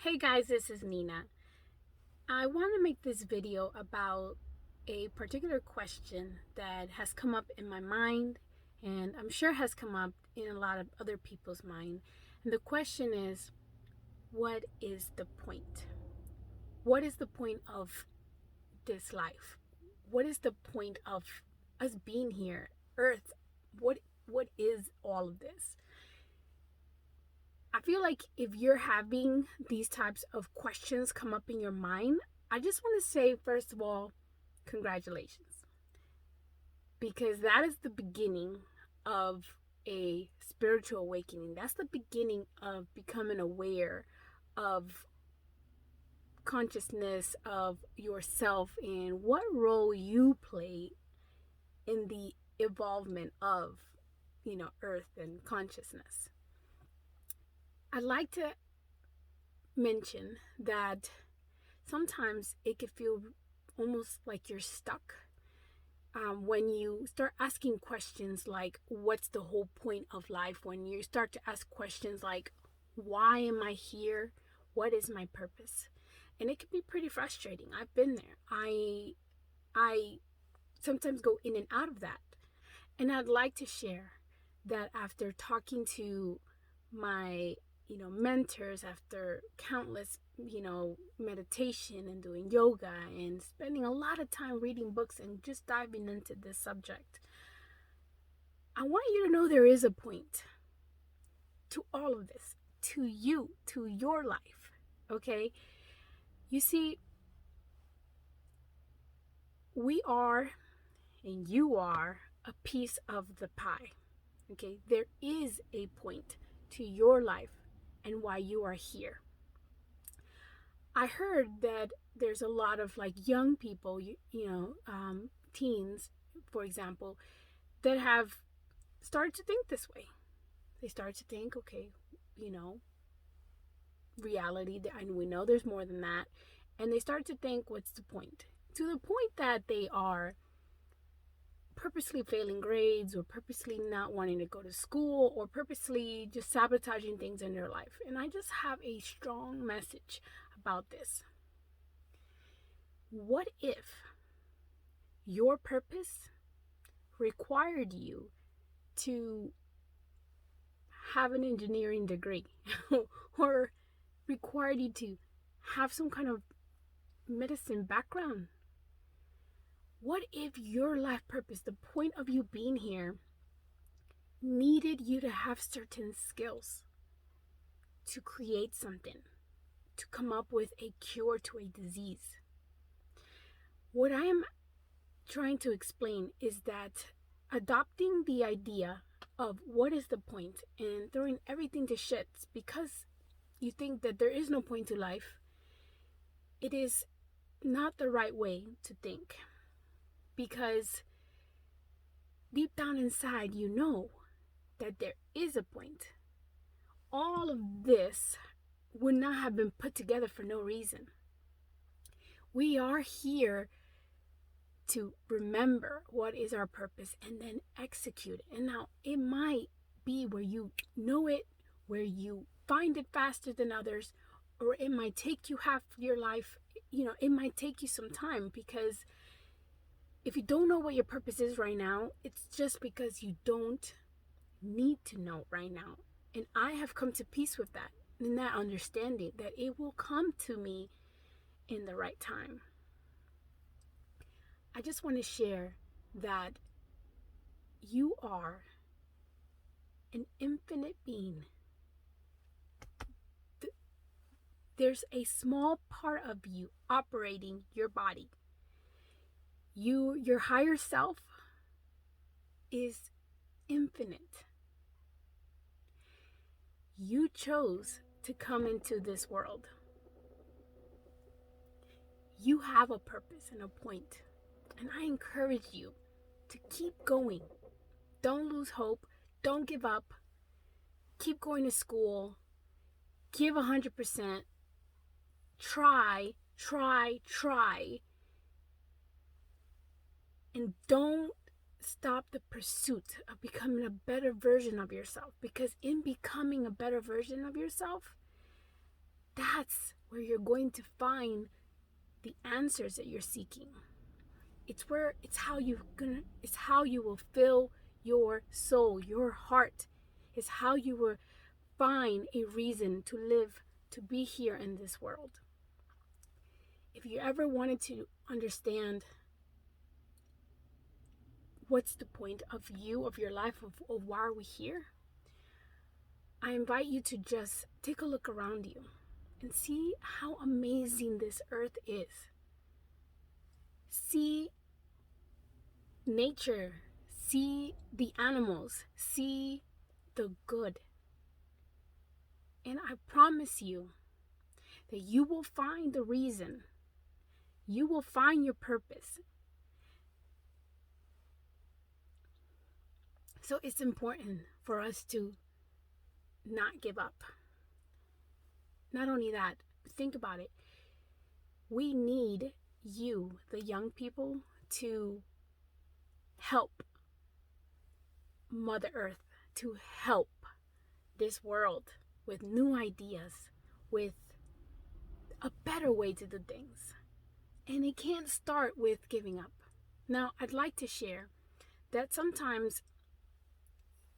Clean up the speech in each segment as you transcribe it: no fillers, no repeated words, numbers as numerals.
Hey guys, this is Nina. I want to make this video about a particular question that has come up in my mind and I'm sure has come up in a lot of other people's mind. And the question is, what is the point? What is the point of this life? What is the point of us being here? Earth, what is all of this? I feel like if you're having these types of questions come up in your mind, I just want to say, first of all, congratulations. Because that is the beginning of a spiritual awakening. That's the beginning of becoming aware of consciousness of yourself and what role you play in the evolvement of, Earth and consciousness. I'd like to mention that sometimes it can feel almost like you're stuck when you start asking questions like, what's the whole point of life? When you start to ask questions like, why am I here? What is my purpose? And it can be pretty frustrating. I've been there. I sometimes go in and out of that. And I'd like to share that after talking to my mentors, after countless meditation and doing yoga and spending a lot of time reading books and just diving into this subject, I want you to know there is a point to all of this, to you, to your life. Okay, you see, we are and you are a piece of the pie. Okay, there is a point to your life and why you are here. I heard that there's a lot of like young people, teens, for example, that have started to think this way. They start to think, okay, you know, reality, and we know there's more than that. And they start to think, what's the point? To the point that they are purposely failing grades or purposely not wanting to go to school or purposely just sabotaging things in their life. And I just have a strong message about this. What if your purpose required you to have an engineering degree or required you to have some kind of medicine background? What if your life purpose, the point of you being here, needed you to have certain skills to create something, to come up with a cure to a disease? What I am trying to explain is that adopting the idea of what is the point and throwing everything to shits because you think that there is no point to life, it is not the right way to think. Because deep down inside, you know that there is a point. All of this would not have been put together for no reason. We are here to remember what is our purpose and then execute it. And now it might be where you know it, where you find it faster than others, or it might take you half your life. It might take you some time, because if you don't know what your purpose is right now, it's just because you don't need to know right now. And I have come to peace with that, and that understanding that it will come to me in the right time. I just want to share that you are an infinite being. There's a small part of you operating your body. Your higher self is infinite. You chose to come into this world. You have a purpose and a point. And I encourage you to keep going. Don't lose hope. Don't give up. Keep going to school. Give 100%. Try. And don't stop the pursuit of becoming a better version of yourself. Because in becoming a better version of yourself, that's where you're going to find the answers that you're seeking. It's how you will fill your soul, your heart. It's how you will find a reason to live, to be here in this world. If you ever wanted to understand what's the point of your life, of why are we here, I invite you to just take a look around you and see how amazing this earth is. See nature, see the animals, see the good. And I promise you that you will find the reason. You will find your purpose. So it's important for us to not give up. Not only that, think about it. We need you, the young people, to help Mother Earth, to help this world with new ideas, with a better way to do things. And it can't start with giving up. Now, I'd like to share that sometimes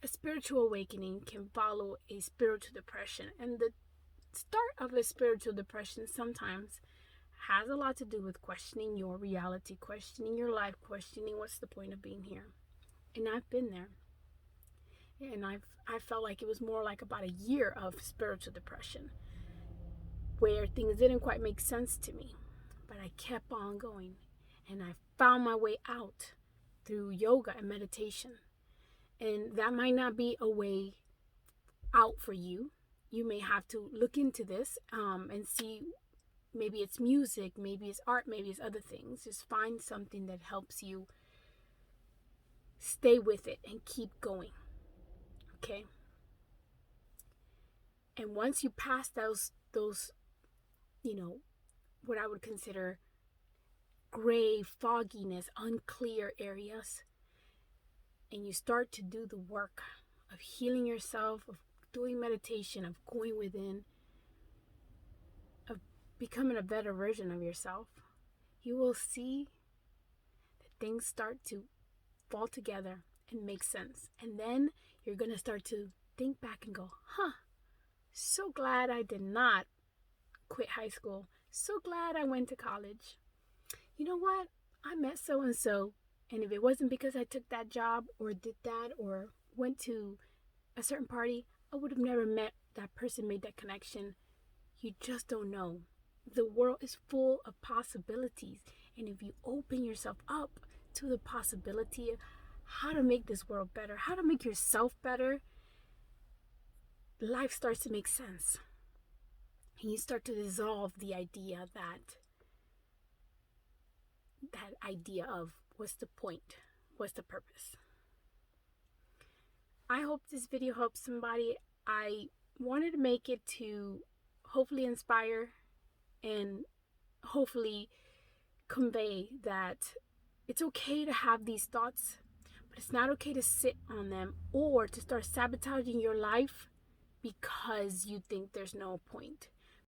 a spiritual awakening can follow a spiritual depression. And the start of a spiritual depression sometimes has a lot to do with questioning your reality, questioning your life, questioning what's the point of being here. And I've been there. And I felt like it was more like about a year of spiritual depression, where things didn't quite make sense to me. But I kept on going. And I found my way out through yoga and meditation. And that might not be a way out for you. You may have to look into this and see, maybe it's music, maybe it's art, maybe it's other things. Just find something that helps you stay with it and keep going. Okay? And once you pass those what I would consider gray, fogginess, unclear areas, and you start to do the work of healing yourself, of doing meditation, of going within, of becoming a better version of yourself, you will see that things start to fall together and make sense. And then you're going to start to think back and go, so glad I did not quit high school. So glad I went to college. You know what? I met so-and-so. And if it wasn't because I took that job or did that or went to a certain party, I would have never met that person, made that connection. You just don't know. The world is full of possibilities. And if you open yourself up to the possibility of how to make this world better, how to make yourself better, life starts to make sense. And you start to dissolve the idea that idea of what's the point, what's the purpose. I hope this video helps somebody. I wanted to make it to hopefully inspire and hopefully convey that it's okay to have these thoughts, but it's not okay to sit on them or to start sabotaging your life because you think there's no point.